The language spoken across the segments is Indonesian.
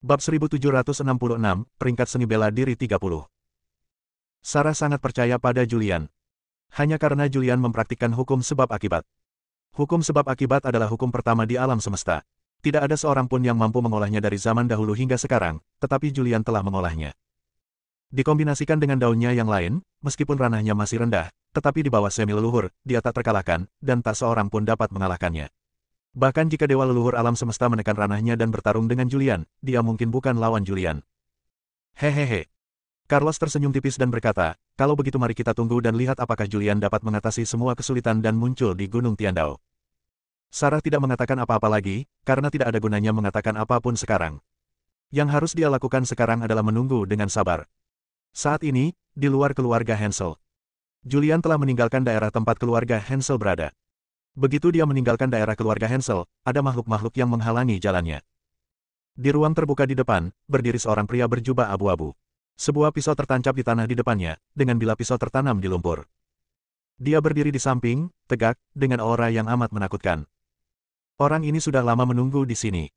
Bab 1766, peringkat seni bela diri 30. Sarah sangat percaya pada Julian. Hanya karena Julian mempraktikkan hukum sebab akibat. Hukum sebab akibat adalah hukum pertama di alam semesta. Tidak ada seorang pun yang mampu mengolahnya dari zaman dahulu hingga sekarang, tetapi Julian telah mengolahnya. Dikombinasikan dengan daunnya yang lain, meskipun ranahnya masih rendah, tetapi di bawah semi leluhur, dia tak terkalahkan, dan tak seorang pun dapat mengalahkannya. Bahkan jika dewa leluhur alam semesta menekan ranahnya dan bertarung dengan Julian, dia mungkin bukan lawan Julian. Hehehe. Carlos tersenyum tipis dan berkata, kalau begitu mari kita tunggu dan lihat apakah Julian dapat mengatasi semua kesulitan dan muncul di Gunung Tiandao. Sarah tidak mengatakan apa-apa lagi, karena tidak ada gunanya mengatakan apapun sekarang. Yang harus dia lakukan sekarang adalah menunggu dengan sabar. Saat ini, di luar keluarga Hansel, Julian telah meninggalkan daerah tempat keluarga Hansel berada. Begitu dia meninggalkan daerah keluarga Hansel, ada makhluk-makhluk yang menghalangi jalannya. Di ruang terbuka di depan, berdiri seorang pria berjubah abu-abu. Sebuah pisau tertancap di tanah di depannya, dengan bilah pisau tertanam di lumpur. Dia berdiri di samping, tegak, dengan aura yang amat menakutkan. Orang ini sudah lama menunggu di sini.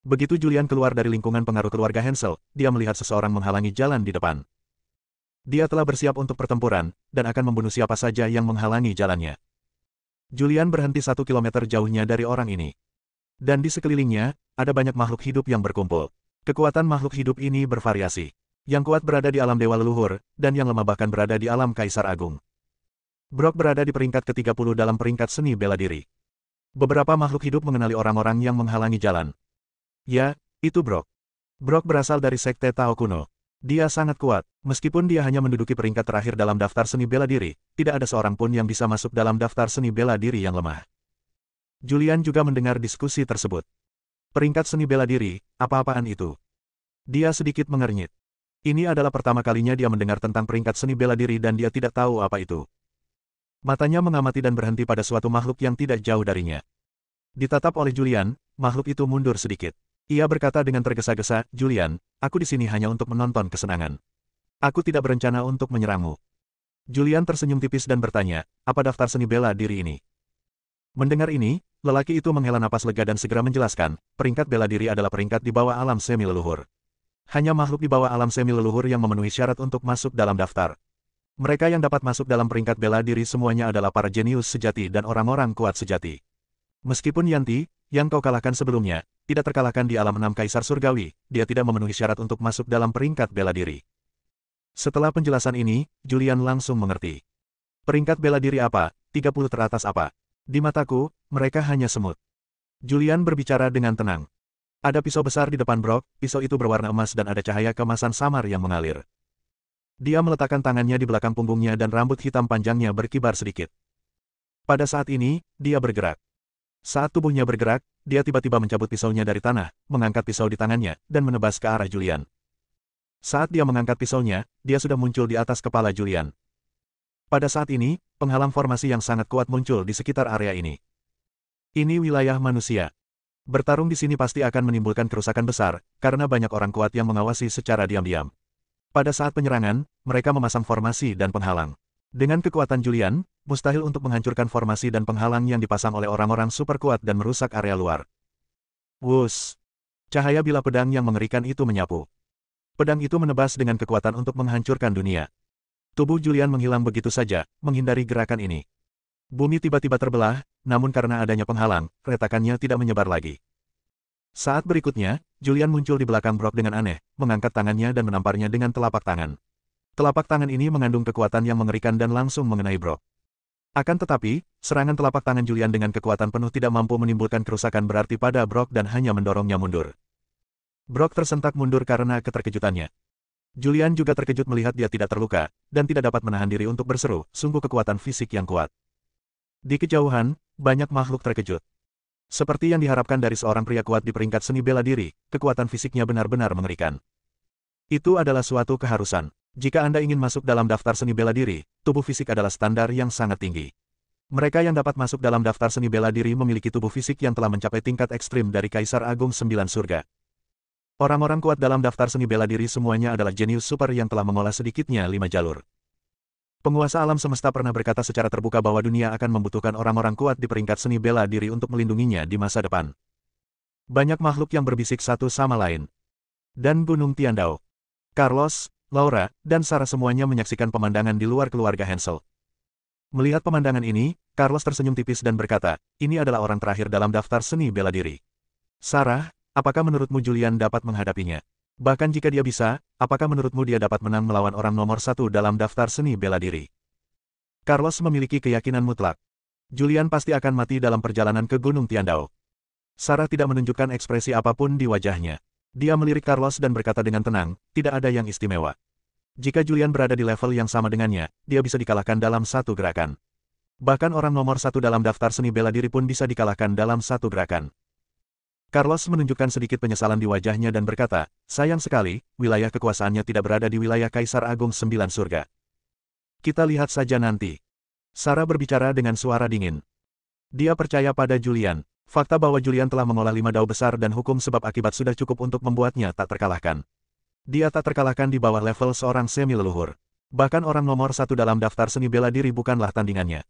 Begitu Julian keluar dari lingkungan pengaruh keluarga Hansel, dia melihat seseorang menghalangi jalan di depan. Dia telah bersiap untuk pertempuran, dan akan membunuh siapa saja yang menghalangi jalannya. Julian berhenti 1 kilometer jauhnya dari orang ini. Dan di sekelilingnya, ada banyak makhluk hidup yang berkumpul. Kekuatan makhluk hidup ini bervariasi. Yang kuat berada di alam dewa leluhur, dan yang lemah bahkan berada di alam kaisar agung. Brock berada di peringkat ke-30 dalam peringkat seni bela diri. Beberapa makhluk hidup mengenali orang-orang yang menghalangi jalan. Ya, itu Brock. Brock berasal dari sekte Tao kuno. Dia sangat kuat, meskipun dia hanya menduduki peringkat terakhir dalam daftar seni bela diri, tidak ada seorang pun yang bisa masuk dalam daftar seni bela diri yang lemah. Julian juga mendengar diskusi tersebut. Peringkat seni bela diri, apa-apaan itu? Dia sedikit mengernyit. Ini adalah pertama kalinya dia mendengar tentang peringkat seni bela diri dan dia tidak tahu apa itu. Matanya mengamati dan berhenti pada suatu makhluk yang tidak jauh darinya. Ditatap oleh Julian, makhluk itu mundur sedikit. Ia berkata dengan tergesa-gesa, Julian, aku di sini hanya untuk menonton kesenangan. Aku tidak berencana untuk menyerangmu. Julian tersenyum tipis dan bertanya, apa daftar seni bela diri ini? Mendengar ini, lelaki itu menghela napas lega dan segera menjelaskan, peringkat bela diri adalah peringkat di bawah alam semi leluhur. Hanya makhluk di bawah alam semi leluhur yang memenuhi syarat untuk masuk dalam daftar. Mereka yang dapat masuk dalam peringkat bela diri semuanya adalah para jenius sejati dan orang-orang kuat sejati. Meskipun Yanti, yang kau kalahkan sebelumnya, tidak terkalahkan di alam 6 kaisar surgawi, dia tidak memenuhi syarat untuk masuk dalam peringkat bela diri. Setelah penjelasan ini, Julian langsung mengerti. Peringkat bela diri apa, 30 teratas apa? Di mataku, mereka hanya semut. Julian berbicara dengan tenang. Ada pisau besar di depan Brock, pisau itu berwarna emas dan ada cahaya kemasan samar yang mengalir. Dia meletakkan tangannya di belakang punggungnya dan rambut hitam panjangnya berkibar sedikit. Pada saat ini, dia bergerak. Saat tubuhnya bergerak, dia tiba-tiba mencabut pisaunya dari tanah, mengangkat pisau di tangannya, dan menebas ke arah Julian. Saat dia mengangkat pisaunya, dia sudah muncul di atas kepala Julian. Pada saat ini, penghalang formasi yang sangat kuat muncul di sekitar area ini. Ini wilayah manusia. Bertarung di sini pasti akan menimbulkan kerusakan besar, karena banyak orang kuat yang mengawasi secara diam-diam. Pada saat penyerangan, mereka memasang formasi dan penghalang. Dengan kekuatan Julian, mustahil untuk menghancurkan formasi dan penghalang yang dipasang oleh orang-orang super kuat dan merusak area luar. Wuss! Cahaya bilah pedang yang mengerikan itu menyapu. Pedang itu menebas dengan kekuatan untuk menghancurkan dunia. Tubuh Julian menghilang begitu saja, menghindari gerakan ini. Bumi tiba-tiba terbelah, namun karena adanya penghalang, retakannya tidak menyebar lagi. Saat berikutnya, Julian muncul di belakang Brock dengan aneh, mengangkat tangannya dan menamparnya dengan telapak tangan. Telapak tangan ini mengandung kekuatan yang mengerikan dan langsung mengenai Brock. Akan tetapi, serangan telapak tangan Julian dengan kekuatan penuh tidak mampu menimbulkan kerusakan berarti pada Brock dan hanya mendorongnya mundur. Brock tersentak mundur karena keterkejutannya. Julian juga terkejut melihat dia tidak terluka, dan tidak dapat menahan diri untuk berseru, sungguh kekuatan fisik yang kuat. Di kejauhan, banyak makhluk terkejut. Seperti yang diharapkan dari seorang pria kuat di peringkat seni bela diri, kekuatan fisiknya benar-benar mengerikan. Itu adalah suatu keharusan. Jika Anda ingin masuk dalam daftar seni bela diri, tubuh fisik adalah standar yang sangat tinggi. Mereka yang dapat masuk dalam daftar seni bela diri memiliki tubuh fisik yang telah mencapai tingkat ekstrim dari Kaisar Agung 9 Surga. Orang-orang kuat dalam daftar seni bela diri semuanya adalah jenius super yang telah mengolah sedikitnya 5 jalur. Penguasa alam semesta pernah berkata secara terbuka bahwa dunia akan membutuhkan orang-orang kuat di peringkat seni bela diri untuk melindunginya di masa depan. Banyak makhluk yang berbisik satu sama lain. dan Gunung Tiandao. Carlos, Laura, dan Sarah semuanya menyaksikan pemandangan di luar keluarga Hansel. Melihat pemandangan ini, Carlos tersenyum tipis dan berkata, ini adalah orang terakhir dalam daftar seni bela diri. Sarah, apakah menurutmu Julian dapat menghadapinya? Bahkan jika dia bisa, apakah menurutmu dia dapat menang melawan orang nomor 1 dalam daftar seni bela diri? Carlos memiliki keyakinan mutlak. Julian pasti akan mati dalam perjalanan ke Gunung Tiandao. Sarah tidak menunjukkan ekspresi apapun di wajahnya. Dia melirik Carlos dan berkata dengan tenang, tidak ada yang istimewa. Jika Julian berada di level yang sama dengannya, dia bisa dikalahkan dalam satu gerakan. Bahkan orang nomor 1 dalam daftar seni bela diri pun bisa dikalahkan dalam satu gerakan. Carlos menunjukkan sedikit penyesalan di wajahnya dan berkata, sayang sekali, wilayah kekuasaannya tidak berada di wilayah Kaisar Agung 9 Surga. Kita lihat saja nanti. Sarah berbicara dengan suara dingin. Dia percaya pada Julian. Fakta bahwa Julian telah mengolah 5 dao besar dan hukum sebab akibat sudah cukup untuk membuatnya tak terkalahkan. Dia tak terkalahkan di bawah level seorang semi-leluhur. Bahkan orang nomor 1 dalam daftar seni bela diri bukanlah tandingannya.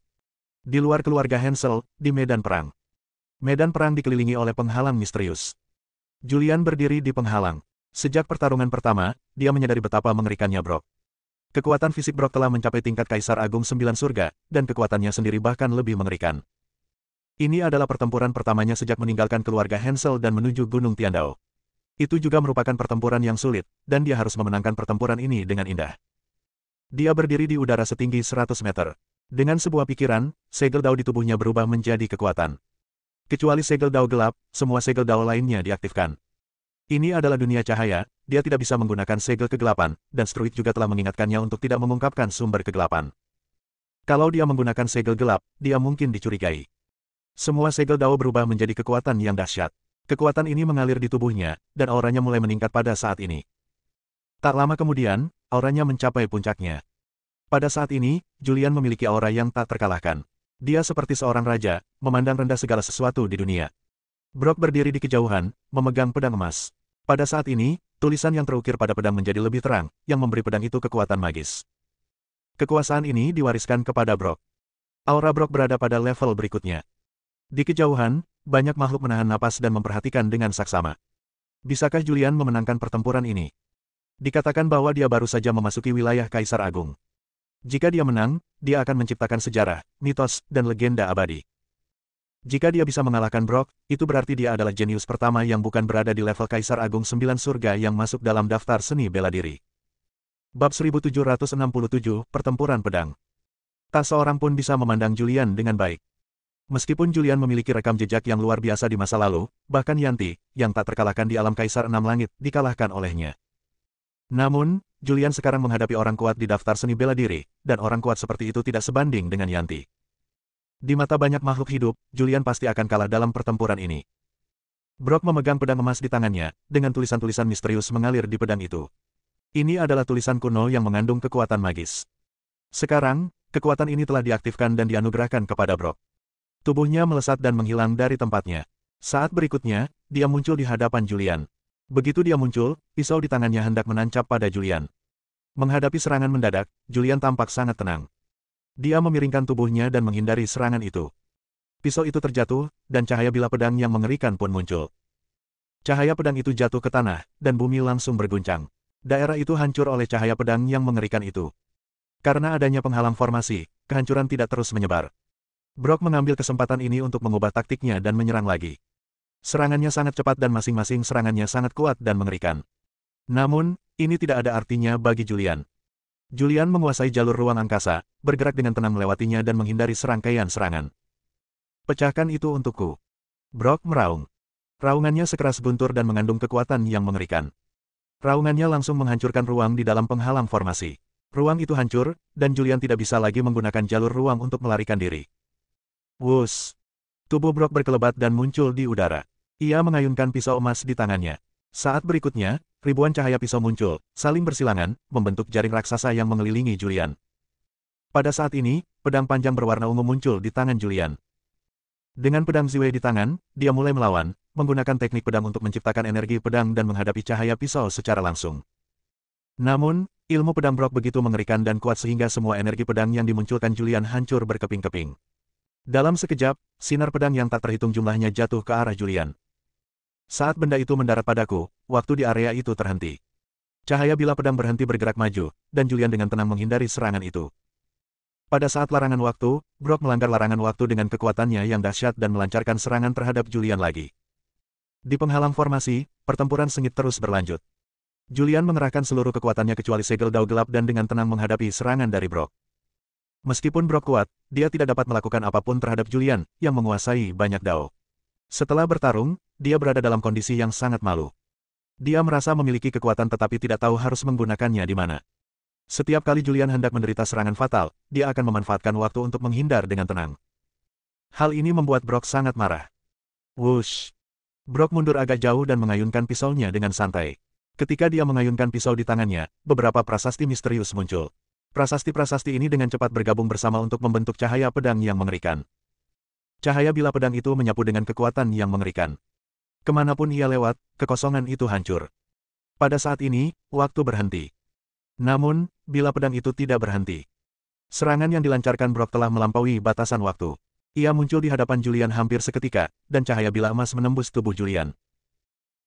Di luar keluarga Hansel, di medan perang. Medan perang dikelilingi oleh penghalang misterius. Julian berdiri di penghalang. Sejak pertarungan pertama, dia menyadari betapa mengerikannya Brock. Kekuatan fisik Brock telah mencapai tingkat Kaisar Agung 9 Surga, dan kekuatannya sendiri bahkan lebih mengerikan. Ini adalah pertempuran pertamanya sejak meninggalkan keluarga Hansel dan menuju Gunung Tiandao. Itu juga merupakan pertempuran yang sulit, dan dia harus memenangkan pertempuran ini dengan indah. Dia berdiri di udara setinggi 100 meter. Dengan sebuah pikiran, segel dao di tubuhnya berubah menjadi kekuatan. Kecuali segel dao gelap, semua segel dao lainnya diaktifkan. Ini adalah dunia cahaya, dia tidak bisa menggunakan segel kegelapan, dan Struik juga telah mengingatkannya untuk tidak mengungkapkan sumber kegelapan. Kalau dia menggunakan segel gelap, dia mungkin dicurigai. Semua segel dao berubah menjadi kekuatan yang dahsyat. Kekuatan ini mengalir di tubuhnya, dan auranya mulai meningkat pada saat ini. Tak lama kemudian, auranya mencapai puncaknya. Pada saat ini, Julian memiliki aura yang tak terkalahkan. Dia seperti seorang raja, memandang rendah segala sesuatu di dunia. Brock berdiri di kejauhan, memegang pedang emas. Pada saat ini, tulisan yang terukir pada pedang menjadi lebih terang, yang memberi pedang itu kekuatan magis. Kekuasaan ini diwariskan kepada Brock. Aura Brock berada pada level berikutnya. Di kejauhan, banyak makhluk menahan napas dan memperhatikan dengan saksama. Bisakah Julian memenangkan pertempuran ini? Dikatakan bahwa dia baru saja memasuki wilayah Kaisar Agung. Jika dia menang, dia akan menciptakan sejarah, mitos, dan legenda abadi. Jika dia bisa mengalahkan Brock, itu berarti dia adalah jenius pertama yang bukan berada di level Kaisar Agung 9 Surga yang masuk dalam daftar seni bela diri. Bab 1767, Pertempuran Pedang. Tak seorang pun bisa memandang Julian dengan baik. Meskipun Julian memiliki rekam jejak yang luar biasa di masa lalu, bahkan Yanti, yang tak terkalahkan di alam Kaisar Enam Langit, dikalahkan olehnya. Namun, Julian sekarang menghadapi orang kuat di daftar seni bela diri, dan orang kuat seperti itu tidak sebanding dengan Yanti. Di mata banyak makhluk hidup, Julian pasti akan kalah dalam pertempuran ini. Brock memegang pedang emas di tangannya, dengan tulisan-tulisan misterius mengalir di pedang itu. Ini adalah tulisan kuno yang mengandung kekuatan magis. Sekarang, kekuatan ini telah diaktifkan dan dianugerahkan kepada Brock. Tubuhnya melesat dan menghilang dari tempatnya. Saat berikutnya, dia muncul di hadapan Julian. Begitu dia muncul, pisau di tangannya hendak menancap pada Julian. Menghadapi serangan mendadak, Julian tampak sangat tenang. Dia memiringkan tubuhnya dan menghindari serangan itu. Pisau itu terjatuh, dan cahaya bilah pedang yang mengerikan pun muncul. Cahaya pedang itu jatuh ke tanah, dan bumi langsung berguncang. Daerah itu hancur oleh cahaya pedang yang mengerikan itu. Karena adanya penghalang formasi, kehancuran tidak terus menyebar. Brock mengambil kesempatan ini untuk mengubah taktiknya dan menyerang lagi. Serangannya sangat cepat dan masing-masing serangannya sangat kuat dan mengerikan. Namun, ini tidak ada artinya bagi Julian. Julian menguasai jalur ruang angkasa, bergerak dengan tenang melewatinya dan menghindari serangkaian serangan. Pecahkan itu untukku. Brock meraung. Raungannya sekeras guntur dan mengandung kekuatan yang mengerikan. Raungannya langsung menghancurkan ruang di dalam penghalang formasi. Ruang itu hancur, dan Julian tidak bisa lagi menggunakan jalur ruang untuk melarikan diri. Wus! Tubuh Brock berkelebat dan muncul di udara. Ia mengayunkan pisau emas di tangannya. Saat berikutnya, ribuan cahaya pisau muncul, saling bersilangan, membentuk jaring raksasa yang mengelilingi Julian. Pada saat ini, pedang panjang berwarna ungu muncul di tangan Julian. Dengan pedang Ziwei di tangan, dia mulai melawan, menggunakan teknik pedang untuk menciptakan energi pedang dan menghadapi cahaya pisau secara langsung. Namun, ilmu pedang Brock begitu mengerikan dan kuat sehingga semua energi pedang yang dimunculkan Julian hancur berkeping-keping. Dalam sekejap, sinar pedang yang tak terhitung jumlahnya jatuh ke arah Julian. Saat benda itu mendarat padaku, waktu di area itu terhenti. Cahaya bilah pedang berhenti bergerak maju, dan Julian dengan tenang menghindari serangan itu. Pada saat larangan waktu, Brock melanggar larangan waktu dengan kekuatannya yang dahsyat dan melancarkan serangan terhadap Julian lagi. Di penghalang formasi, pertempuran sengit terus berlanjut. Julian mengerahkan seluruh kekuatannya kecuali segel dao gelap dan dengan tenang menghadapi serangan dari Brock. Meskipun Brock kuat, dia tidak dapat melakukan apapun terhadap Julian, yang menguasai banyak dao. Setelah bertarung, dia berada dalam kondisi yang sangat malu. Dia merasa memiliki kekuatan tetapi tidak tahu harus menggunakannya di mana. Setiap kali Julian hendak menderita serangan fatal, dia akan memanfaatkan waktu untuk menghindar dengan tenang. Hal ini membuat Brock sangat marah. Wush! Brock mundur agak jauh dan mengayunkan pisaunya dengan santai. Ketika dia mengayunkan pisau di tangannya, beberapa prasasti misterius muncul. Prasasti-prasasti ini dengan cepat bergabung bersama untuk membentuk cahaya pedang yang mengerikan. Cahaya bilah pedang itu menyapu dengan kekuatan yang mengerikan. Kemanapun ia lewat, kekosongan itu hancur. Pada saat ini, waktu berhenti. Namun, bilah pedang itu tidak berhenti. Serangan yang dilancarkan Brock telah melampaui batasan waktu. Ia muncul di hadapan Julian hampir seketika, dan cahaya bilah emas menembus tubuh Julian.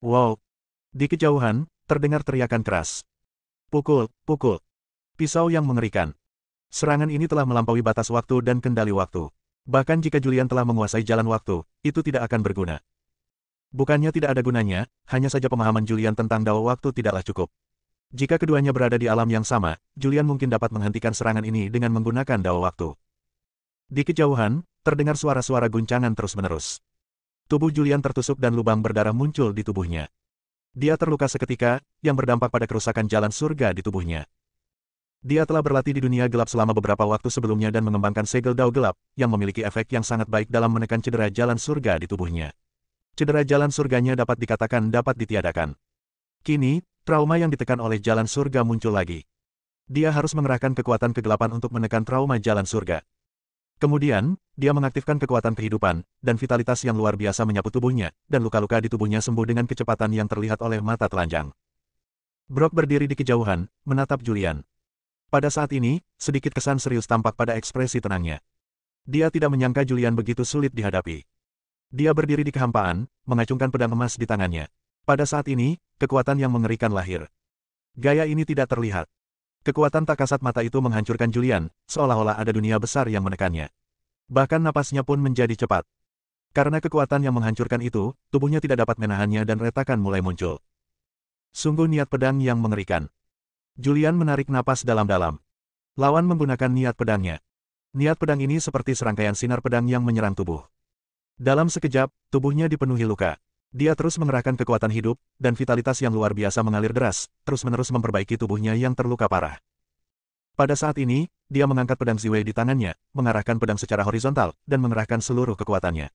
Wow! Di kejauhan, terdengar teriakan keras. Pukul, pukul. Pisau yang mengerikan. Serangan ini telah melampaui batas waktu dan kendali waktu. Bahkan jika Julian telah menguasai jalan waktu, itu tidak akan berguna. Bukannya tidak ada gunanya, hanya saja pemahaman Julian tentang dao waktu tidaklah cukup. Jika keduanya berada di alam yang sama, Julian mungkin dapat menghentikan serangan ini dengan menggunakan dao waktu. Di kejauhan, terdengar suara-suara guncangan terus-menerus. Tubuh Julian tertusuk dan lubang berdarah muncul di tubuhnya. Dia terluka seketika, yang berdampak pada kerusakan jalan surga di tubuhnya. Dia telah berlatih di dunia gelap selama beberapa waktu sebelumnya dan mengembangkan segel dao gelap, yang memiliki efek yang sangat baik dalam menekan cedera jalan surga di tubuhnya. Cedera jalan surganya dapat dikatakan dapat ditiadakan. Kini, trauma yang ditekan oleh jalan surga muncul lagi. Dia harus mengerahkan kekuatan kegelapan untuk menekan trauma jalan surga. Kemudian, dia mengaktifkan kekuatan kehidupan, dan vitalitas yang luar biasa menyapu tubuhnya, dan luka-luka di tubuhnya sembuh dengan kecepatan yang terlihat oleh mata telanjang. Brock berdiri di kejauhan, menatap Julian. Pada saat ini, sedikit kesan serius tampak pada ekspresi tenangnya. Dia tidak menyangka Julian begitu sulit dihadapi. Dia berdiri di kehampaan, mengacungkan pedang emas di tangannya. Pada saat ini, kekuatan yang mengerikan lahir. Gaya ini tidak terlihat. Kekuatan tak kasat mata itu menghancurkan Julian, seolah-olah ada dunia besar yang menekannya. Bahkan napasnya pun menjadi cepat. Karena kekuatan yang menghancurkan itu, tubuhnya tidak dapat menahannya dan retakan mulai muncul. Sungguh niat pedang yang mengerikan. Julian menarik napas dalam-dalam. Lawan menggunakan niat pedangnya. Niat pedang ini seperti serangkaian sinar pedang yang menyerang tubuh. Dalam sekejap, tubuhnya dipenuhi luka. Dia terus mengerahkan kekuatan hidup, dan vitalitas yang luar biasa mengalir deras, terus-menerus memperbaiki tubuhnya yang terluka parah. Pada saat ini, dia mengangkat pedang Ziwei di tangannya, mengarahkan pedang secara horizontal, dan mengerahkan seluruh kekuatannya.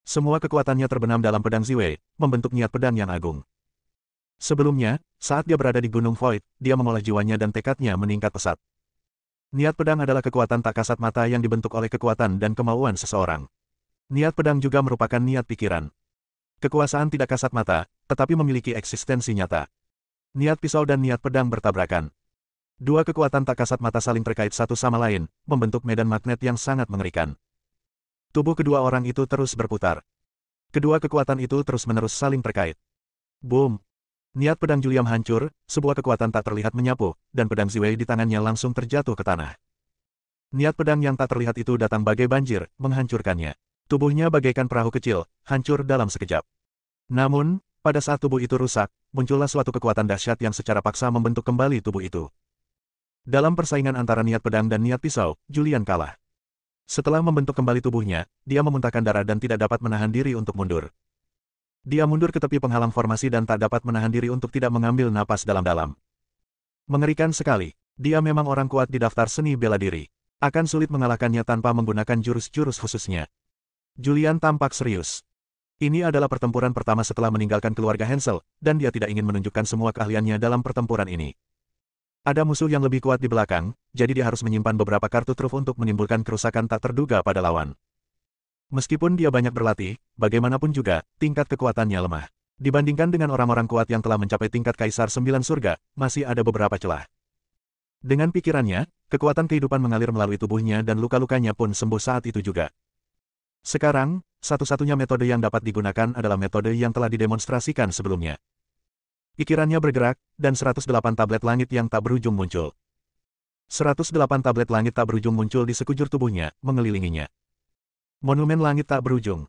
Semua kekuatannya terbenam dalam pedang Ziwei, membentuk niat pedang yang agung. Sebelumnya, saat dia berada di Gunung Void, dia mengolah jiwanya dan tekadnya meningkat pesat. Niat pedang adalah kekuatan tak kasat mata yang dibentuk oleh kekuatan dan kemauan seseorang. Niat pedang juga merupakan niat pikiran. Kekuasaan tidak kasat mata, tetapi memiliki eksistensi nyata. Niat pisau dan niat pedang bertabrakan. Dua kekuatan tak kasat mata saling terkait satu sama lain, membentuk medan magnet yang sangat mengerikan. Tubuh kedua orang itu terus berputar. Kedua kekuatan itu terus-menerus saling terkait. Boom! Niat pedang Julian hancur, sebuah kekuatan tak terlihat menyapu, dan pedang Ziwei di tangannya langsung terjatuh ke tanah. Niat pedang yang tak terlihat itu datang bagai banjir, menghancurkannya. Tubuhnya bagaikan perahu kecil, hancur dalam sekejap. Namun, pada saat tubuh itu rusak, muncullah suatu kekuatan dahsyat yang secara paksa membentuk kembali tubuh itu. Dalam persaingan antara niat pedang dan niat pisau, Julian kalah. Setelah membentuk kembali tubuhnya, dia memuntahkan darah dan tidak dapat menahan diri untuk mundur. Dia mundur ke tepi penghalang formasi dan tak dapat menahan diri untuk tidak mengambil napas dalam-dalam. Mengerikan sekali. Dia memang orang kuat di daftar seni bela diri. Akan sulit mengalahkannya tanpa menggunakan jurus-jurus khususnya. Julian tampak serius. Ini adalah pertempuran pertama setelah meninggalkan keluarga Hansel, dan dia tidak ingin menunjukkan semua keahliannya dalam pertempuran ini. Ada musuh yang lebih kuat di belakang, jadi dia harus menyimpan beberapa kartu truf untuk menimbulkan kerusakan tak terduga pada lawan. Meskipun dia banyak berlatih, bagaimanapun juga, tingkat kekuatannya lemah. Dibandingkan dengan orang-orang kuat yang telah mencapai tingkat Kaisar 9 Surga, masih ada beberapa celah. Dengan pikirannya, kekuatan kehidupan mengalir melalui tubuhnya dan luka-lukanya pun sembuh saat itu juga. Sekarang, satu-satunya metode yang dapat digunakan adalah metode yang telah didemonstrasikan sebelumnya. Pikirannya bergerak, dan 108 tablet langit yang tak berujung muncul. 108 tablet langit tak berujung muncul di sekujur tubuhnya, mengelilinginya. Monumen langit tak berujung.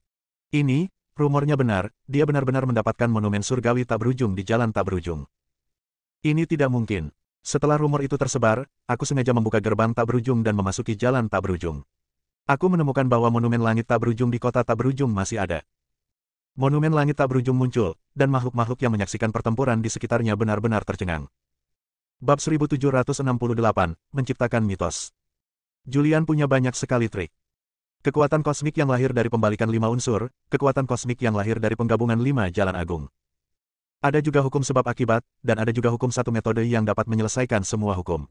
Ini, rumornya benar, dia benar-benar mendapatkan monumen surgawi tak berujung di jalan tak berujung. Ini tidak mungkin. Setelah rumor itu tersebar, aku sengaja membuka gerbang tak berujung dan memasuki jalan tak berujung. Aku menemukan bahwa monumen langit tak berujung di kota tak berujung masih ada. Monumen langit tak berujung muncul, dan makhluk-makhluk yang menyaksikan pertempuran di sekitarnya benar-benar tercengang. Bab 1768, Menciptakan Mitos. Julian punya banyak sekali trik. Kekuatan kosmik yang lahir dari pembalikan 5 unsur, kekuatan kosmik yang lahir dari penggabungan 5 jalan agung. Ada juga hukum sebab akibat, dan ada juga hukum satu metode yang dapat menyelesaikan semua hukum.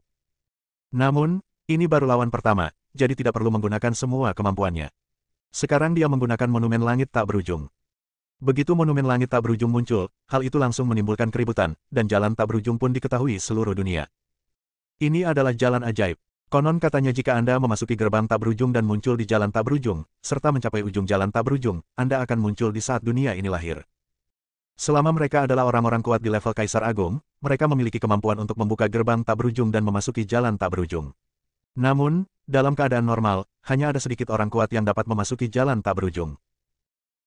Namun, ini baru lawan pertama, jadi tidak perlu menggunakan semua kemampuannya. Sekarang dia menggunakan monumen langit tak berujung. Begitu monumen langit tak berujung muncul, hal itu langsung menimbulkan keributan, dan jalan tak berujung pun diketahui seluruh dunia. Ini adalah jalan ajaib. Konon katanya jika Anda memasuki gerbang tak berujung dan muncul di jalan tak berujung, serta mencapai ujung jalan tak berujung, Anda akan muncul di saat dunia ini lahir. Selama mereka adalah orang-orang kuat di level Kaisar Agung, mereka memiliki kemampuan untuk membuka gerbang tak berujung dan memasuki jalan tak berujung. Namun, dalam keadaan normal, hanya ada sedikit orang kuat yang dapat memasuki jalan tak berujung.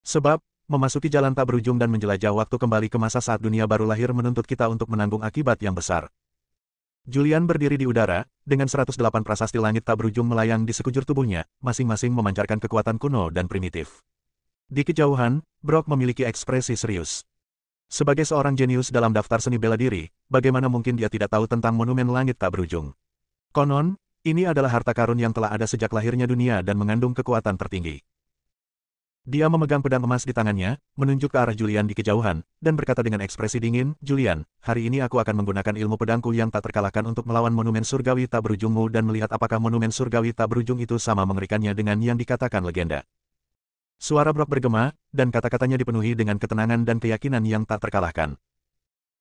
Sebab, memasuki jalan tak berujung dan menjelajah waktu kembali ke masa saat dunia baru lahir menuntut kita untuk menanggung akibat yang besar. Julian berdiri di udara, dengan 108 prasasti langit tak berujung melayang di sekujur tubuhnya, masing-masing memancarkan kekuatan kuno dan primitif. Di kejauhan, Brock memiliki ekspresi serius. Sebagai seorang jenius dalam daftar seni bela diri, bagaimana mungkin dia tidak tahu tentang monumen langit tak berujung? Konon, ini adalah harta karun yang telah ada sejak lahirnya dunia dan mengandung kekuatan tertinggi. Dia memegang pedang emas di tangannya, menunjuk ke arah Julian di kejauhan, dan berkata dengan ekspresi dingin, "Julian, hari ini aku akan menggunakan ilmu pedangku yang tak terkalahkan untuk melawan monumen surgawi tak berujungmu dan melihat apakah monumen surgawi tak berujung itu sama mengerikannya dengan yang dikatakan legenda." Suara Brock bergema, dan kata-katanya dipenuhi dengan ketenangan dan keyakinan yang tak terkalahkan.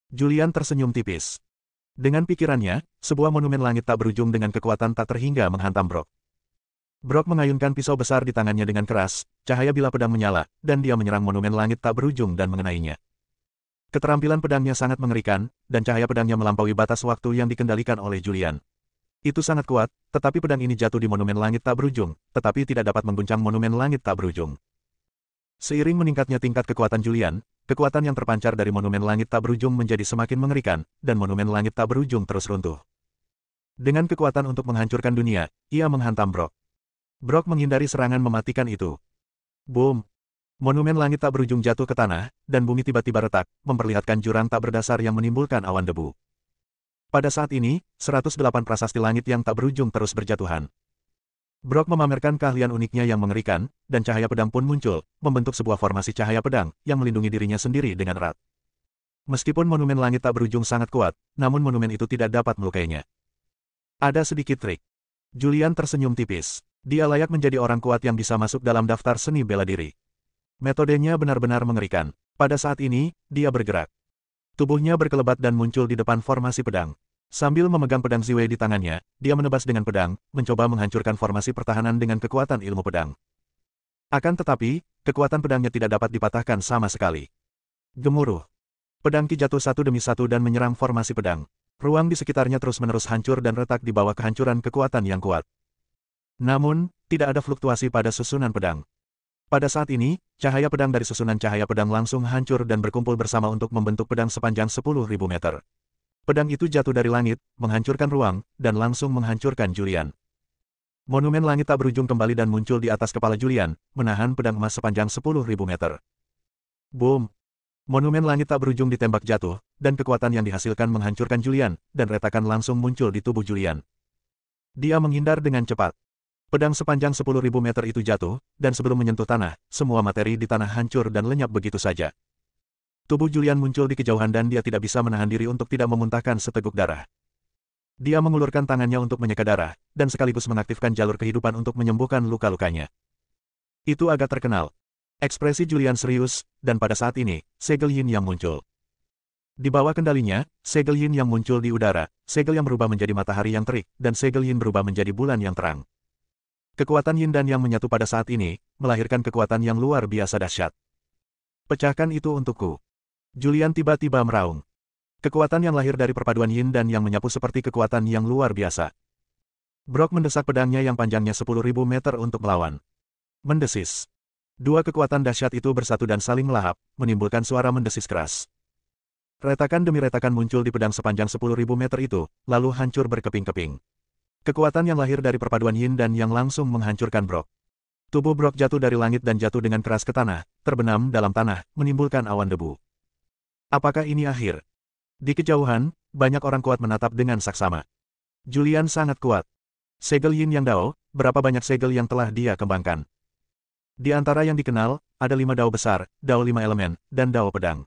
Julian tersenyum tipis. Dengan pikirannya, sebuah monumen langit tak berujung dengan kekuatan tak terhingga menghantam Brock. Brock mengayunkan pisau besar di tangannya dengan keras, cahaya bilah pedang menyala, dan dia menyerang monumen langit tak berujung dan mengenainya. Keterampilan pedangnya sangat mengerikan, dan cahaya pedangnya melampaui batas waktu yang dikendalikan oleh Julian. Itu sangat kuat, tetapi pedang ini jatuh di monumen langit tak berujung, tetapi tidak dapat mengguncang monumen langit tak berujung. Seiring meningkatnya tingkat kekuatan Julian, kekuatan yang terpancar dari monumen langit tak berujung menjadi semakin mengerikan, dan monumen langit tak berujung terus runtuh. Dengan kekuatan untuk menghancurkan dunia, ia menghantam Brock. Brock menghindari serangan mematikan itu. Boom! Monumen langit tak berujung jatuh ke tanah, dan bumi tiba-tiba retak, memperlihatkan jurang tak berdasar yang menimbulkan awan debu. Pada saat ini, 108 prasasti langit yang tak berujung terus berjatuhan. Brock memamerkan keahlian uniknya yang mengerikan, dan cahaya pedang pun muncul, membentuk sebuah formasi cahaya pedang, yang melindungi dirinya sendiri dengan erat. Meskipun monumen langit tak berujung sangat kuat, namun monumen itu tidak dapat melukainya. Ada sedikit trik. Julian tersenyum tipis. Dia layak menjadi orang kuat yang bisa masuk dalam daftar seni bela diri. Metodenya benar-benar mengerikan. Pada saat ini, dia bergerak. Tubuhnya berkelebat dan muncul di depan formasi pedang. Sambil memegang pedang Ziwei di tangannya, dia menebas dengan pedang, mencoba menghancurkan formasi pertahanan dengan kekuatan ilmu pedang. Akan tetapi, kekuatan pedangnya tidak dapat dipatahkan sama sekali. Gemuruh. Pedang Ki jatuh satu demi satu dan menyerang formasi pedang. Ruang di sekitarnya terus-menerus hancur dan retak di bawah kehancuran kekuatan yang kuat. Namun, tidak ada fluktuasi pada susunan pedang. Pada saat ini, cahaya pedang dari susunan cahaya pedang langsung hancur dan berkumpul bersama untuk membentuk pedang sepanjang 10.000 meter. Pedang itu jatuh dari langit, menghancurkan ruang, dan langsung menghancurkan Julian. Monumen langit tak berujung kembali dan muncul di atas kepala Julian, menahan pedang emas sepanjang 10.000 meter. Boom! Monumen langit tak berujung ditembak jatuh, dan kekuatan yang dihasilkan menghancurkan Julian, dan retakan langsung muncul di tubuh Julian. Dia menghindar dengan cepat. Pedang sepanjang 10.000 meter itu jatuh, dan sebelum menyentuh tanah, semua materi di tanah hancur dan lenyap begitu saja. Tubuh Julian muncul di kejauhan dan dia tidak bisa menahan diri untuk tidak memuntahkan seteguk darah. Dia mengulurkan tangannya untuk menyeka darah, dan sekaligus mengaktifkan jalur kehidupan untuk menyembuhkan luka-lukanya. Itu agak terkenal. Ekspresi Julian serius, dan pada saat ini, segel yin yang muncul. Di bawah kendalinya, segel yin yang muncul di udara, segel yang berubah menjadi matahari yang terik, dan segel yin berubah menjadi bulan yang terang. Kekuatan yin dan yang menyatu pada saat ini, melahirkan kekuatan yang luar biasa dahsyat. Pecahkan itu untukku. Julian tiba-tiba meraung. Kekuatan yang lahir dari perpaduan yin dan yang menyapu seperti kekuatan yang luar biasa. Brock mendesak pedangnya yang panjangnya 10.000 meter untuk melawan. Mendesis. Dua kekuatan dahsyat itu bersatu dan saling melahap, menimbulkan suara mendesis keras. Retakan demi retakan muncul di pedang sepanjang 10.000 meter itu, lalu hancur berkeping-keping. Kekuatan yang lahir dari perpaduan yin dan yang langsung menghancurkan Brock. Tubuh Brock jatuh dari langit dan jatuh dengan keras ke tanah, terbenam dalam tanah, menimbulkan awan debu. Apakah ini akhir? Di kejauhan, banyak orang kuat menatap dengan saksama. Julian sangat kuat. Segel Yin Yang Dao, berapa banyak segel yang telah dia kembangkan? Di antara yang dikenal, ada 5 Dao besar, Dao 5 elemen, dan Dao pedang.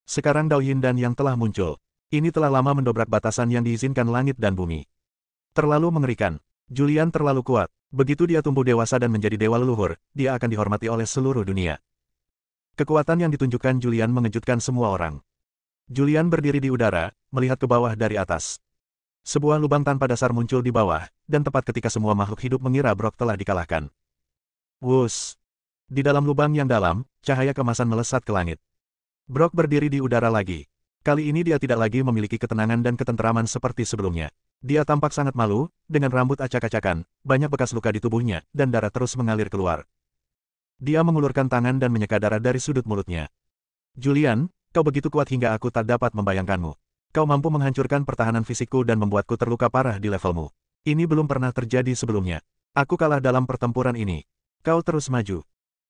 Sekarang Dao Yin dan yang telah muncul. Ini telah lama mendobrak batasan yang diizinkan langit dan bumi. Terlalu mengerikan. Julian terlalu kuat. Begitu dia tumbuh dewasa dan menjadi dewa leluhur, dia akan dihormati oleh seluruh dunia. Kekuatan yang ditunjukkan Julian mengejutkan semua orang. Julian berdiri di udara, melihat ke bawah dari atas. Sebuah lubang tanpa dasar muncul di bawah, dan tepat ketika semua makhluk hidup mengira Brock telah dikalahkan. Wus! Di dalam lubang yang dalam, cahaya kemasan melesat ke langit. Brock berdiri di udara lagi. Kali ini dia tidak lagi memiliki ketenangan dan ketenteraman seperti sebelumnya. Dia tampak sangat malu, dengan rambut acak-acakan, banyak bekas luka di tubuhnya, dan darah terus mengalir keluar. Dia mengulurkan tangan dan menyeka darah dari sudut mulutnya. Julian, kau begitu kuat hingga aku tak dapat membayangkanmu. Kau mampu menghancurkan pertahanan fisikku dan membuatku terluka parah di levelmu. Ini belum pernah terjadi sebelumnya. Aku kalah dalam pertempuran ini. Kau terus maju.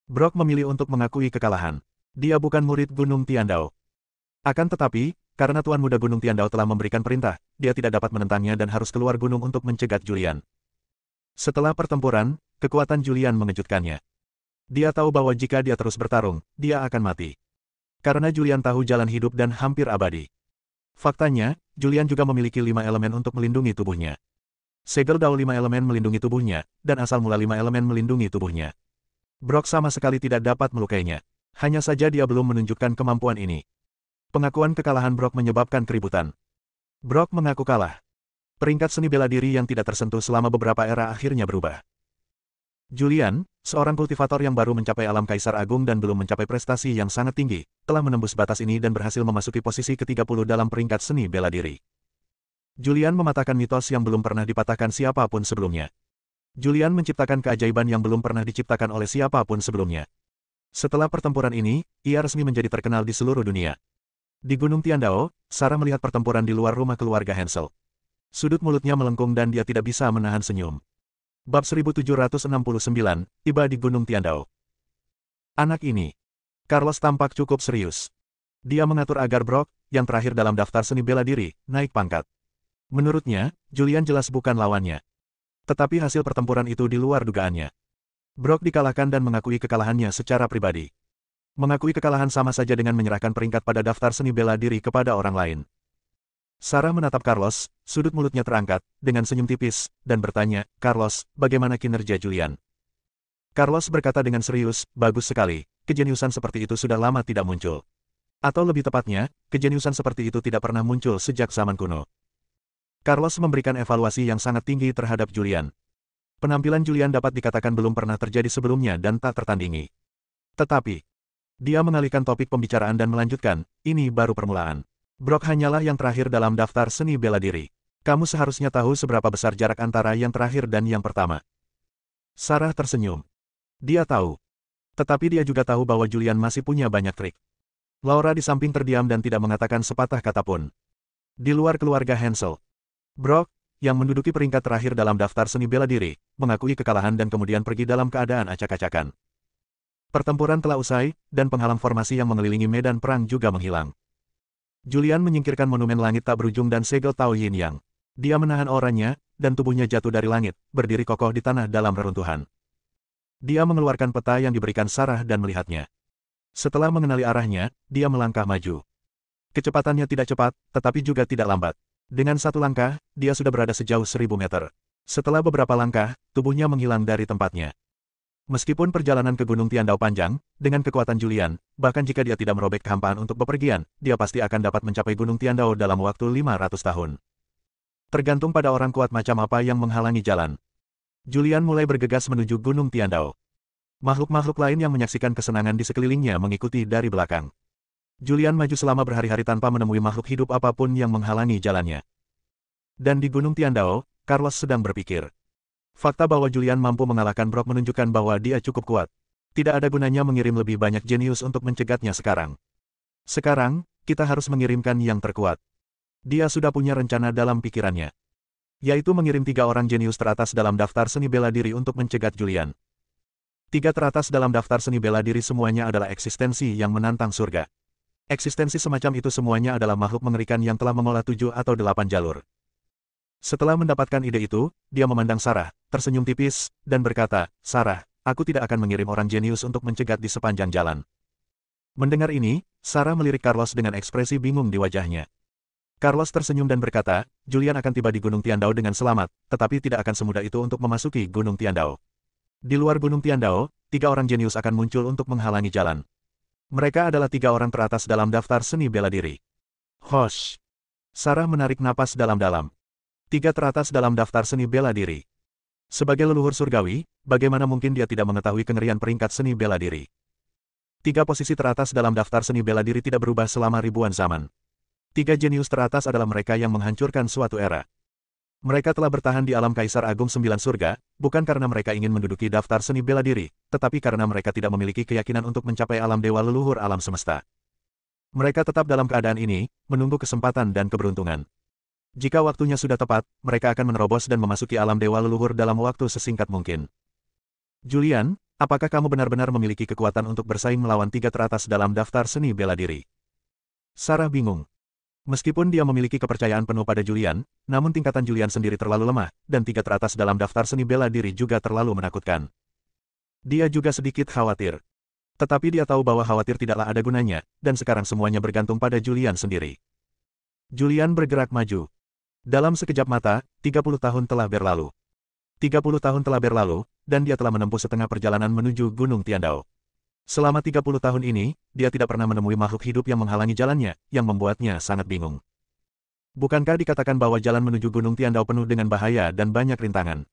Brock memilih untuk mengakui kekalahan. Dia bukan murid Gunung Tiandao. Akan tetapi, karena Tuan Muda Gunung Tiandao telah memberikan perintah, dia tidak dapat menentangnya dan harus keluar gunung untuk mencegat Julian. Setelah pertempuran, kekuatan Julian mengejutkannya. Dia tahu bahwa jika dia terus bertarung, dia akan mati. Karena Julian tahu jalan hidup dan hampir abadi. Faktanya, Julian juga memiliki 5 elemen untuk melindungi tubuhnya. Segel Dao 5 elemen melindungi tubuhnya, dan asal mula 5 elemen melindungi tubuhnya. Brock sama sekali tidak dapat melukainya. Hanya saja dia belum menunjukkan kemampuan ini. Pengakuan kekalahan Brock menyebabkan keributan. Brock mengaku kalah. Peringkat seni bela diri yang tidak tersentuh selama beberapa era akhirnya berubah. Julian, seorang kultivator yang baru mencapai alam Kaisar Agung dan belum mencapai prestasi yang sangat tinggi, telah menembus batas ini dan berhasil memasuki posisi ke-30 dalam peringkat seni bela diri. Julian mematahkan mitos yang belum pernah dipatahkan siapapun sebelumnya. Julian menciptakan keajaiban yang belum pernah diciptakan oleh siapapun sebelumnya. Setelah pertempuran ini, ia resmi menjadi terkenal di seluruh dunia. Di Gunung Tiandao, Sarah melihat pertempuran di luar rumah keluarga Hansel. Sudut mulutnya melengkung dan dia tidak bisa menahan senyum. Bab 1769, tiba di Gunung Tiandao. Anak ini. Carlos tampak cukup serius. Dia mengatur agar Brock, yang terakhir dalam daftar seni bela diri, naik pangkat. Menurutnya, Julian jelas bukan lawannya. Tetapi hasil pertempuran itu di luar dugaannya. Brock dikalahkan dan mengakui kekalahannya secara pribadi. Mengakui kekalahan sama saja dengan menyerahkan peringkat pada daftar seni bela diri kepada orang lain. Sarah menatap Carlos, sudut mulutnya terangkat, dengan senyum tipis, dan bertanya, Carlos, bagaimana kinerja Julian? Carlos berkata dengan serius, bagus sekali, kejeniusan seperti itu sudah lama tidak muncul. Atau lebih tepatnya, kejeniusan seperti itu tidak pernah muncul sejak zaman kuno. Carlos memberikan evaluasi yang sangat tinggi terhadap Julian. Penampilan Julian dapat dikatakan belum pernah terjadi sebelumnya dan tak tertandingi. Tetapi, dia mengalihkan topik pembicaraan dan melanjutkan, ini baru permulaan. Brock hanyalah yang terakhir dalam daftar seni bela diri. Kamu seharusnya tahu seberapa besar jarak antara yang terakhir dan yang pertama. Sarah tersenyum. Dia tahu. Tetapi dia juga tahu bahwa Julian masih punya banyak trik. Laura di samping terdiam dan tidak mengatakan sepatah kata pun. Di luar keluarga Hansel, Brock, yang menduduki peringkat terakhir dalam daftar seni bela diri, mengakui kekalahan dan kemudian pergi dalam keadaan acak-acakan. Pertempuran telah usai, dan penghalang formasi yang mengelilingi medan perang juga menghilang. Julian menyingkirkan monumen langit tak berujung dan segel Tao Yin Yang. Dia menahan auranya, dan tubuhnya jatuh dari langit, berdiri kokoh di tanah dalam reruntuhan. Dia mengeluarkan peta yang diberikan Sarah dan melihatnya. Setelah mengenali arahnya, dia melangkah maju. Kecepatannya tidak cepat, tetapi juga tidak lambat. Dengan satu langkah, dia sudah berada sejauh 1000 meter. Setelah beberapa langkah, tubuhnya menghilang dari tempatnya. Meskipun perjalanan ke Gunung Tiandao panjang, dengan kekuatan Julian, bahkan jika dia tidak merobek kehampaan untuk bepergian, dia pasti akan dapat mencapai Gunung Tiandao dalam waktu 500 tahun. Tergantung pada orang kuat macam apa yang menghalangi jalan. Julian mulai bergegas menuju Gunung Tiandao. Makhluk-makhluk lain yang menyaksikan kesenangan di sekelilingnya mengikuti dari belakang. Julian maju selama berhari-hari tanpa menemui makhluk hidup apapun yang menghalangi jalannya. Dan di Gunung Tiandao, Carlos sedang berpikir. Fakta bahwa Julian mampu mengalahkan Brock menunjukkan bahwa dia cukup kuat. Tidak ada gunanya mengirim lebih banyak jenius untuk mencegatnya sekarang. Sekarang, kita harus mengirimkan yang terkuat. Dia sudah punya rencana dalam pikirannya. Yaitu mengirim 3 orang jenius teratas dalam daftar seni bela diri untuk mencegat Julian. 3 teratas dalam daftar seni bela diri semuanya adalah eksistensi yang menantang surga. Eksistensi semacam itu semuanya adalah makhluk mengerikan yang telah mengolah 7 atau 8 jalur. Setelah mendapatkan ide itu, dia memandang Sarah, tersenyum tipis, dan berkata, "Sarah, aku tidak akan mengirim orang jenius untuk mencegat di sepanjang jalan." Mendengar ini, Sarah melirik Carlos dengan ekspresi bingung di wajahnya. Carlos tersenyum dan berkata, "Julian akan tiba di Gunung Tiandao dengan selamat, tetapi tidak akan semudah itu untuk memasuki Gunung Tiandao. Di luar Gunung Tiandao, 3 orang jenius akan muncul untuk menghalangi jalan. Mereka adalah 3 orang teratas dalam daftar seni bela diri." Hosh! Sarah menarik napas dalam-dalam. 3 teratas dalam daftar seni bela diri. Sebagai leluhur surgawi, bagaimana mungkin dia tidak mengetahui kengerian peringkat seni bela diri? 3 posisi teratas dalam daftar seni bela diri tidak berubah selama ribuan zaman. 3 jenius teratas adalah mereka yang menghancurkan suatu era. Mereka telah bertahan di alam Kaisar Agung 9 Surga, bukan karena mereka ingin menduduki daftar seni bela diri, tetapi karena mereka tidak memiliki keyakinan untuk mencapai alam dewa leluhur alam semesta. Mereka tetap dalam keadaan ini, menunggu kesempatan dan keberuntungan. Jika waktunya sudah tepat, mereka akan menerobos dan memasuki alam dewa leluhur dalam waktu sesingkat mungkin. Julian, apakah kamu benar-benar memiliki kekuatan untuk bersaing melawan 3 teratas dalam daftar seni bela diri? Sarah bingung. Meskipun dia memiliki kepercayaan penuh pada Julian, namun tingkatan Julian sendiri terlalu lemah, dan 3 teratas dalam daftar seni bela diri juga terlalu menakutkan. Dia juga sedikit khawatir. Tetapi dia tahu bahwa khawatir tidaklah ada gunanya, dan sekarang semuanya bergantung pada Julian sendiri. Julian bergerak maju. Dalam sekejap mata, 30 tahun telah berlalu. 30 tahun telah berlalu, dan dia telah menempuh setengah perjalanan menuju Gunung Tiandao. Selama 30 tahun ini, dia tidak pernah menemui makhluk hidup yang menghalangi jalannya, yang membuatnya sangat bingung. Bukankah dikatakan bahwa jalan menuju Gunung Tiandao penuh dengan bahaya dan banyak rintangan?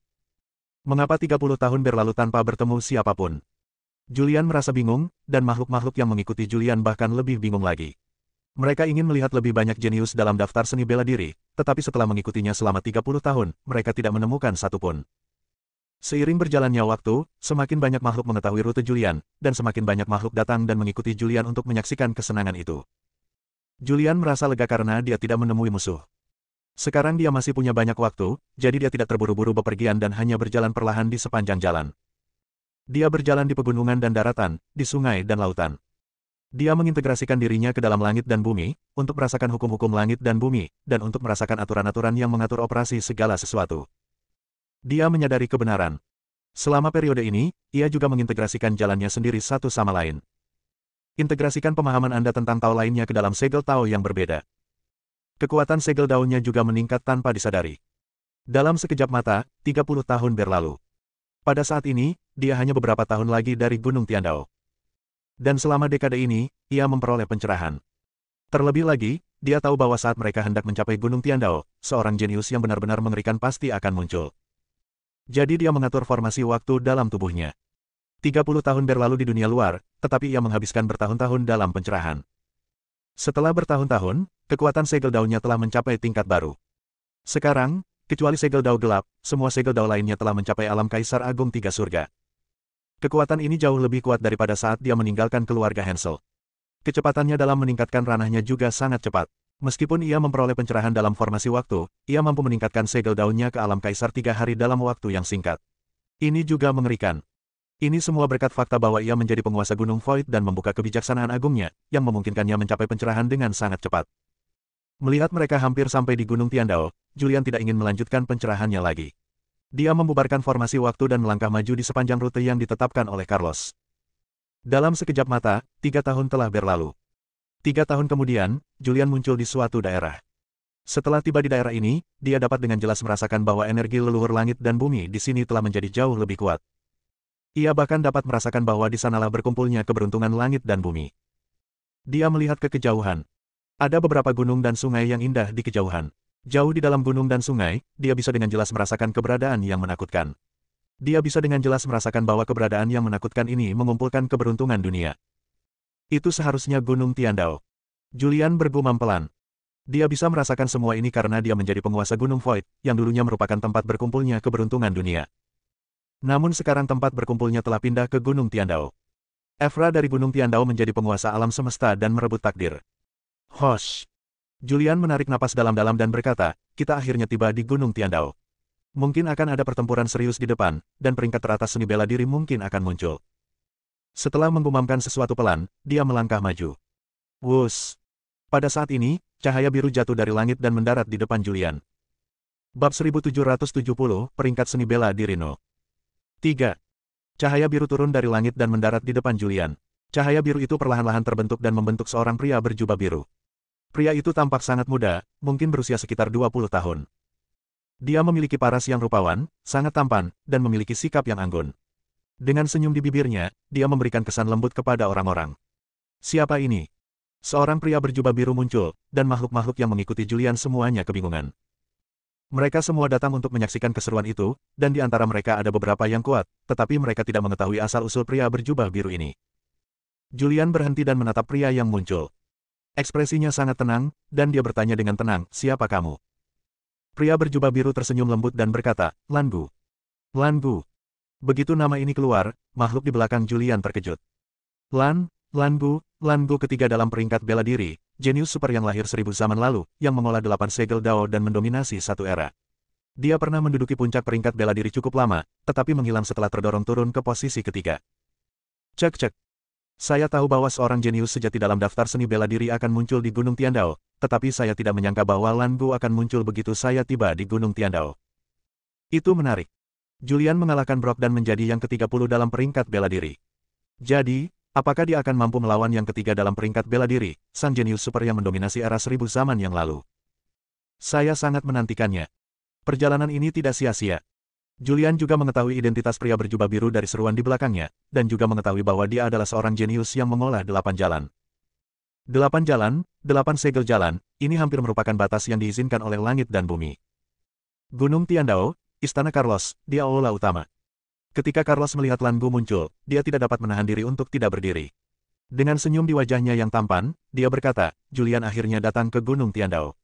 Mengapa 30 tahun berlalu tanpa bertemu siapapun? Julian merasa bingung, dan makhluk-makhluk yang mengikuti Julian bahkan lebih bingung lagi. Mereka ingin melihat lebih banyak jenius dalam daftar seni bela diri, tetapi setelah mengikutinya selama 30 tahun, mereka tidak menemukan satupun. Seiring berjalannya waktu, semakin banyak makhluk mengetahui rute Julian, dan semakin banyak makhluk datang dan mengikuti Julian untuk menyaksikan kesenangan itu. Julian merasa lega karena dia tidak menemui musuh. Sekarang dia masih punya banyak waktu, jadi dia tidak terburu-buru bepergian dan hanya berjalan perlahan di sepanjang jalan. Dia berjalan di pegunungan dan daratan, di sungai dan lautan. Dia mengintegrasikan dirinya ke dalam langit dan bumi, untuk merasakan hukum-hukum langit dan bumi, dan untuk merasakan aturan-aturan yang mengatur operasi segala sesuatu. Dia menyadari kebenaran. Selama periode ini, ia juga mengintegrasikan jalannya sendiri satu sama lain. Integrasikan pemahaman Anda tentang Tao lainnya ke dalam segel Tao yang berbeda. Kekuatan segel daunnya juga meningkat tanpa disadari. Dalam sekejap mata, 30 tahun berlalu. Pada saat ini, dia hanya beberapa tahun lagi dari Gunung Tiandao. Dan selama dekade ini, ia memperoleh pencerahan. Terlebih lagi, dia tahu bahwa saat mereka hendak mencapai Gunung Tiandao, seorang jenius yang benar-benar mengerikan pasti akan muncul. Jadi dia mengatur formasi waktu dalam tubuhnya. 30 tahun berlalu di dunia luar, tetapi ia menghabiskan bertahun-tahun dalam pencerahan. Setelah bertahun-tahun, kekuatan segel daunnya telah mencapai tingkat baru. Sekarang, kecuali segel dao gelap, semua segel dao lainnya telah mencapai alam Kaisar Agung 3 Surga. Kekuatan ini jauh lebih kuat daripada saat dia meninggalkan keluarga Hansel. Kecepatannya dalam meningkatkan ranahnya juga sangat cepat. Meskipun ia memperoleh pencerahan dalam formasi waktu, ia mampu meningkatkan segel daunnya ke alam Kaisar 3 hari dalam waktu yang singkat. Ini juga mengerikan. Ini semua berkat fakta bahwa ia menjadi penguasa Gunung Void dan membuka kebijaksanaan agungnya, yang memungkinkannya mencapai pencerahan dengan sangat cepat. Melihat mereka hampir sampai di Gunung Tiandao, Julian tidak ingin melanjutkan pencerahannya lagi. Dia membubarkan formasi waktu dan melangkah maju di sepanjang rute yang ditetapkan oleh Carlos. Dalam sekejap mata, 3 tahun telah berlalu. 3 tahun kemudian, Julian muncul di suatu daerah. Setelah tiba di daerah ini, dia dapat dengan jelas merasakan bahwa energi leluhur langit dan bumi di sini telah menjadi jauh lebih kuat. Ia bahkan dapat merasakan bahwa di sanalah berkumpulnya keberuntungan langit dan bumi. Dia melihat ke kejauhan. Ada beberapa gunung dan sungai yang indah di kejauhan. Jauh di dalam gunung dan sungai, dia bisa dengan jelas merasakan keberadaan yang menakutkan. Dia bisa dengan jelas merasakan bahwa keberadaan yang menakutkan ini mengumpulkan keberuntungan dunia. Itu seharusnya Gunung Tiandao. Julian bergumam pelan. Dia bisa merasakan semua ini karena dia menjadi penguasa Gunung Void, yang dulunya merupakan tempat berkumpulnya keberuntungan dunia. Namun sekarang tempat berkumpulnya telah pindah ke Gunung Tiandao. Evra dari Gunung Tiandao menjadi penguasa alam semesta dan merebut takdir. Hosh! Julian menarik napas dalam-dalam dan berkata, kita akhirnya tiba di Gunung Tiandao. Mungkin akan ada pertempuran serius di depan, dan peringkat teratas seni bela diri mungkin akan muncul. Setelah menggumamkan sesuatu pelan, dia melangkah maju. Wus! Pada saat ini, cahaya biru jatuh dari langit dan mendarat di depan Julian. Bab 1770, peringkat seni bela diri No. 3. Cahaya biru turun dari langit dan mendarat di depan Julian. Cahaya biru itu perlahan-lahan terbentuk dan membentuk seorang pria berjubah biru. Pria itu tampak sangat muda, mungkin berusia sekitar 20 tahun. Dia memiliki paras yang rupawan, sangat tampan, dan memiliki sikap yang anggun. Dengan senyum di bibirnya, dia memberikan kesan lembut kepada orang-orang. Siapa ini? Seorang pria berjubah biru muncul, dan makhluk-makhluk yang mengikuti Julian semuanya kebingungan. Mereka semua datang untuk menyaksikan keseruan itu, dan di antara mereka ada beberapa yang kuat, tetapi mereka tidak mengetahui asal-usul pria berjubah biru ini. Julian berhenti dan menatap pria yang muncul. Ekspresinya sangat tenang, dan dia bertanya dengan tenang, siapa kamu? Pria berjubah biru tersenyum lembut dan berkata, Langu. Langu. Begitu nama ini keluar, makhluk di belakang Julian terkejut. Langu ketiga dalam peringkat bela diri, jenius super yang lahir 1000 zaman lalu, yang mengolah 8 segel Dao dan mendominasi satu era. Dia pernah menduduki puncak peringkat bela diri cukup lama, tetapi menghilang setelah terdorong turun ke posisi ketiga. Cek. Saya tahu bahwa seorang jenius sejati dalam daftar seni bela diri akan muncul di Gunung Tiandao, tetapi saya tidak menyangka bahwa Langu akan muncul begitu saya tiba di Gunung Tiandao. Itu menarik. Julian mengalahkan Brock dan menjadi yang ke-30 dalam peringkat bela diri. Jadi, apakah dia akan mampu melawan yang ketiga dalam peringkat bela diri, sang jenius super yang mendominasi era 1000 zaman yang lalu? Saya sangat menantikannya. Perjalanan ini tidak sia-sia. Julian juga mengetahui identitas pria berjubah biru dari seruan di belakangnya, dan juga mengetahui bahwa dia adalah seorang jenius yang mengolah 8 jalan. 8 jalan, 8 segel jalan, ini hampir merupakan batas yang diizinkan oleh langit dan bumi. Gunung Tiandao, Istana Carlos, di aula utama. Ketika Carlos melihat Langu muncul, dia tidak dapat menahan diri untuk tidak berdiri. Dengan senyum di wajahnya yang tampan, dia berkata, Julian akhirnya datang ke Gunung Tiandao.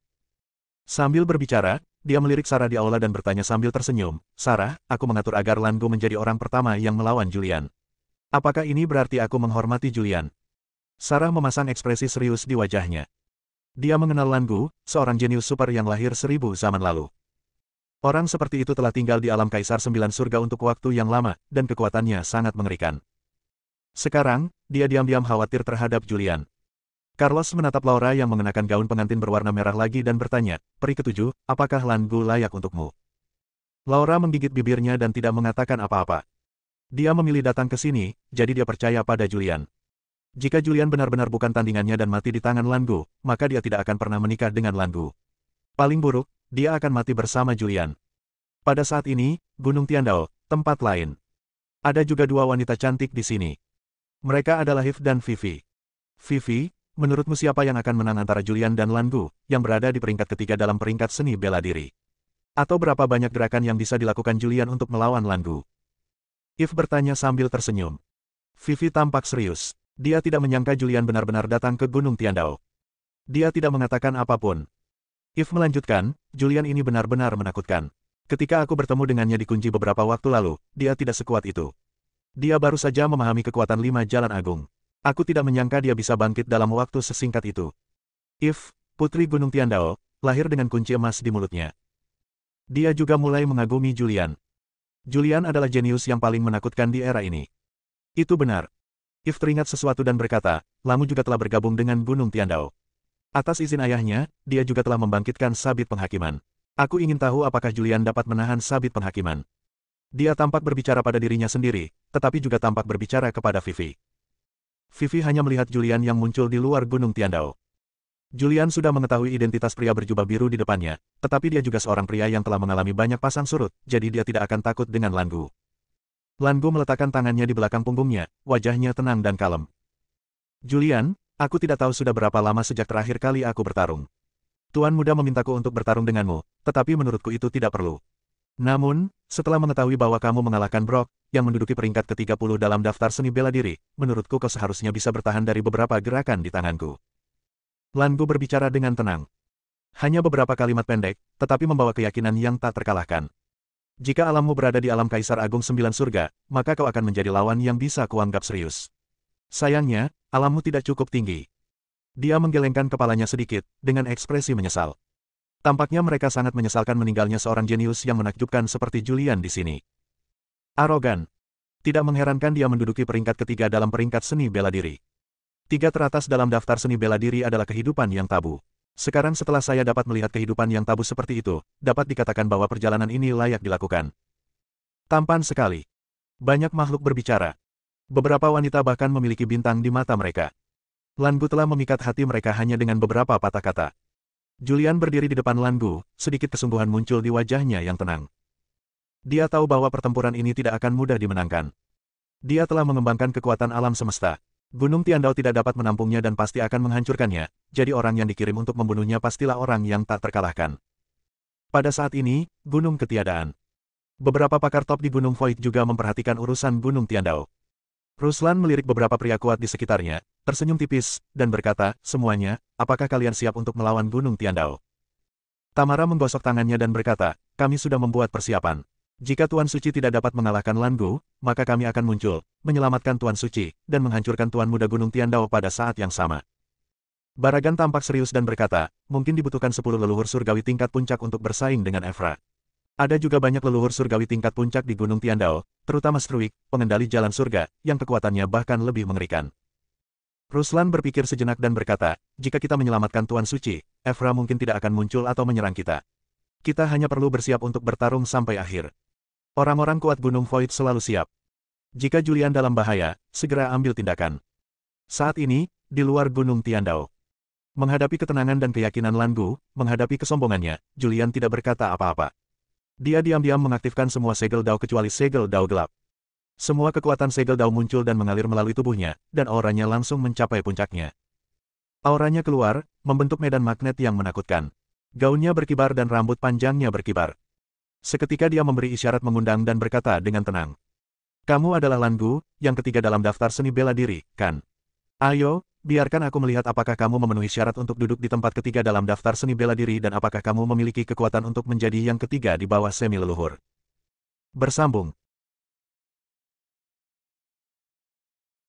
Sambil berbicara, dia melirik Sarah di aula dan bertanya sambil tersenyum, Sarah, aku mengatur agar Langu menjadi orang pertama yang melawan Julian. Apakah ini berarti aku menghormati Julian? Sarah memasang ekspresi serius di wajahnya. Dia mengenal Langu, seorang jenius super yang lahir 1000 zaman lalu. Orang seperti itu telah tinggal di alam Kaisar 9 surga untuk waktu yang lama, dan kekuatannya sangat mengerikan. Sekarang, dia diam-diam khawatir terhadap Julian. Carlos menatap Laura yang mengenakan gaun pengantin berwarna merah lagi dan bertanya, peri ketujuh, apakah Langu layak untukmu? Laura menggigit bibirnya dan tidak mengatakan apa-apa. Dia memilih datang ke sini, jadi dia percaya pada Julian. Jika Julian benar-benar bukan tandingannya dan mati di tangan Langu, maka dia tidak akan pernah menikah dengan Langu. Paling buruk, dia akan mati bersama Julian. Pada saat ini, Gunung Tiandao, tempat lain. Ada juga 2 wanita cantik di sini. Mereka adalah Hiv dan Vivi. Vivi, menurutmu siapa yang akan menang antara Julian dan Langu, yang berada di peringkat ketiga dalam peringkat seni bela diri? Atau berapa banyak gerakan yang bisa dilakukan Julian untuk melawan Langu? Eve bertanya sambil tersenyum. Vivi tampak serius. Dia tidak menyangka Julian benar-benar datang ke Gunung Tiandao. Dia tidak mengatakan apapun. Eve melanjutkan, Julian ini benar-benar menakutkan. Ketika aku bertemu dengannya di kunci beberapa waktu lalu, dia tidak sekuat itu. Dia baru saja memahami kekuatan 5 jalan agung. Aku tidak menyangka dia bisa bangkit dalam waktu sesingkat itu. Eve, putri Gunung Tiandao, lahir dengan kunci emas di mulutnya. Dia juga mulai mengagumi Julian. Julian adalah jenius yang paling menakutkan di era ini. Itu benar. Eve teringat sesuatu dan berkata, Lamu juga telah bergabung dengan Gunung Tiandao. Atas izin ayahnya, dia juga telah membangkitkan sabit penghakiman. Aku ingin tahu apakah Julian dapat menahan sabit penghakiman. Dia tampak berbicara pada dirinya sendiri, tetapi juga tampak berbicara kepada Vivi. Vivi hanya melihat Julian yang muncul di luar Gunung Tiandao. Julian sudah mengetahui identitas pria berjubah biru di depannya, tetapi dia juga seorang pria yang telah mengalami banyak pasang surut, jadi dia tidak akan takut dengan Langu. Langu meletakkan tangannya di belakang punggungnya, wajahnya tenang dan kalem. Julian, aku tidak tahu sudah berapa lama sejak terakhir kali aku bertarung. Tuan muda memintaku untuk bertarung denganmu, tetapi menurutku itu tidak perlu. Namun, setelah mengetahui bahwa kamu mengalahkan Brock, yang menduduki peringkat ke-30 dalam daftar seni bela diri, menurutku kau seharusnya bisa bertahan dari beberapa gerakan di tanganku. Lan Gu berbicara dengan tenang. Hanya beberapa kalimat pendek, tetapi membawa keyakinan yang tak terkalahkan. Jika alammu berada di alam Kaisar Agung Sembilan Surga, maka kau akan menjadi lawan yang bisa kuanggap serius. Sayangnya, alammu tidak cukup tinggi. Dia menggelengkan kepalanya sedikit, dengan ekspresi menyesal. Tampaknya mereka sangat menyesalkan meninggalnya seorang jenius yang menakjubkan seperti Julian di sini. Arogan. Tidak mengherankan dia menduduki peringkat ketiga dalam peringkat seni bela diri. 3 teratas dalam daftar seni bela diri adalah kehidupan yang tabu. Sekarang setelah saya dapat melihat kehidupan yang tabu seperti itu, dapat dikatakan bahwa perjalanan ini layak dilakukan. Tampan sekali. Banyak makhluk berbicara. Beberapa wanita bahkan memiliki bintang di mata mereka. Lan Gu telah memikat hati mereka hanya dengan beberapa patah kata. Julian berdiri di depan Lan Gu, sedikit kesungguhan muncul di wajahnya yang tenang. Dia tahu bahwa pertempuran ini tidak akan mudah dimenangkan. Dia telah mengembangkan kekuatan alam semesta. Gunung Tiandao tidak dapat menampungnya dan pasti akan menghancurkannya, jadi orang yang dikirim untuk membunuhnya pastilah orang yang tak terkalahkan. Pada saat ini, gunung ketiadaan. Beberapa pakar top di Gunung Void juga memperhatikan urusan Gunung Tiandao. Ruslan melirik beberapa pria kuat di sekitarnya, tersenyum tipis, dan berkata, semuanya, apakah kalian siap untuk melawan Gunung Tiandao? Tamara menggosok tangannya dan berkata, kami sudah membuat persiapan. Jika Tuan Suci tidak dapat mengalahkan Lan Gu, maka kami akan muncul, menyelamatkan Tuan Suci, dan menghancurkan Tuan Muda Gunung Tiandao pada saat yang sama. Baragan tampak serius dan berkata, mungkin dibutuhkan 10 leluhur surgawi tingkat puncak untuk bersaing dengan Evra. Ada juga banyak leluhur surgawi tingkat puncak di Gunung Tiandao, terutama Struik, pengendali jalan surga, yang kekuatannya bahkan lebih mengerikan. Ruslan berpikir sejenak dan berkata, jika kita menyelamatkan Tuan Suci, Evra mungkin tidak akan muncul atau menyerang kita. Kita hanya perlu bersiap untuk bertarung sampai akhir. Orang-orang kuat Gunung Void selalu siap. Jika Julian dalam bahaya, segera ambil tindakan. Saat ini, di luar Gunung Tiandao. Menghadapi ketenangan dan keyakinan Lan Gu, menghadapi kesombongannya, Julian tidak berkata apa-apa. Dia diam-diam mengaktifkan semua segel Dao kecuali segel Dao gelap. Semua kekuatan segel Dao muncul dan mengalir melalui tubuhnya, dan auranya langsung mencapai puncaknya. Auranya keluar, membentuk medan magnet yang menakutkan. Gaunnya berkibar dan rambut panjangnya berkibar. Seketika dia memberi isyarat mengundang dan berkata dengan tenang. Kamu adalah Lan Gu, yang ketiga dalam daftar seni bela diri, kan? Ayo, biarkan aku melihat apakah kamu memenuhi syarat untuk duduk di tempat ketiga dalam daftar seni bela diri dan apakah kamu memiliki kekuatan untuk menjadi yang ketiga di bawah semi leluhur. Bersambung.